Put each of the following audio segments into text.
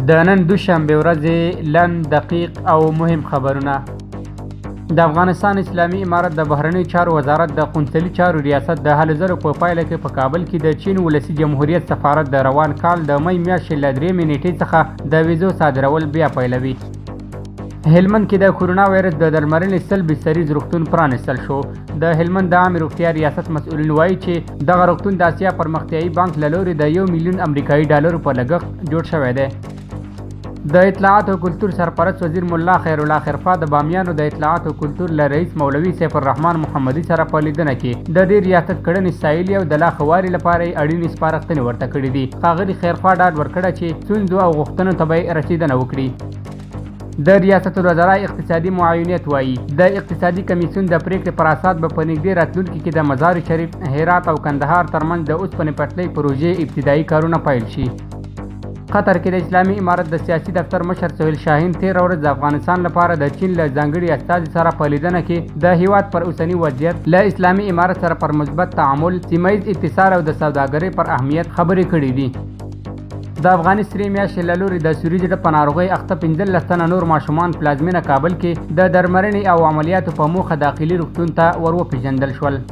د نن دوشنبه ورځې لنډ دقیق او مهم خبرونه. د افغانستان اسلامي امارت د بهرنیو چارو وزارت د قونسلي چارو ریاست د هلو ځلو په پایله کې په کابل کې د چین ولسي جمهوریت سفارت د روان کال د می میاشتې له 3 نیټې څخه د ویزو صادرول بیا پیلوي. هلمند کې د کورونا وایرس د درملنې 100 بستریز روغتون پرانستل شو. د هلمند د عامې روغتیا ریاست مسؤلین وایي چې دغه روغتون د اسیا پرمختیایي بانک له لوري د 1 میلیون امریکایي ډالرو په لګښت جوړ شوی دی. د اطلاعات او کلتور سرپرست وزیر ملا خیر الله خیرخوا د بامیانو د اطلاعات او کلتور له رئیس مولوي سیف الرحمن محمدي سره په لیدنه کې د دې ریاست کړنې ستایلې او د لا ښه والي لپاره یې اړینې سپارښتنې ورته کړي دي. ښاغلي خیرخوا ډاډ ورکړی چې ستونزو او غوښتنو ته به یې رسیدنه وکړي. د ریاست الوزرا اقتصادي معاونیت وایي د اقتصادي کمیسیون د پریکړې پر اساس به په نږدې راتلونکي کې د مزار شریف، هرات او کندهار ترمنځ د اوسپنې پټلۍ پروژې ابتدایي کارونه پیل شي. قطر کې د اسلامي امارت د سیاسي دفتر مشر سهیل شاهین 13 ورځ د افغانستان لپاره د چین له ځانګړي استازي سره په لیدنه کې د هیواد پر اوسني وضعیت، له اسلامي امارت سره پر مثبت تعامل، سیمه ییز اتصال او د سوداګرۍ پر اهمیت خبرې کړې دي. د افغاني سرې میاشتې له لوري د سوري زړه په ناروغۍ اخته 15 تنه نور ماشومان پلازمینه کابل کې د درملنې او عملیاتو په موخه داخلي روغتون ته وروپېژندل شول.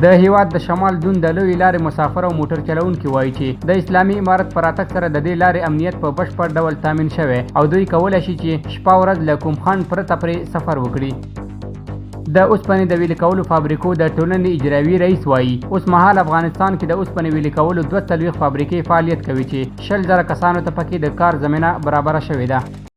د هیواد د شمال دون د لویې لارې مسافر او موټر چلوونکي وایي چې د اسلامي امارت په راتګ سره د دې لارې امنیت په بشپړ ډول تامین شوی او دوی کولی شي چې شپه ورځ له کوم خنډ پرته پرې سفر وکړي. د اوسپنې د ویلې کولو فابریکو د ټولنې اجرایوي رئیس وایي اوس مهال افغانستان کې د اوسپنې ویلې کولو 42 فابریکې فعالیت کوي چې 100,000 کسانو ته پکې د کار زمینه برابره شوې ده.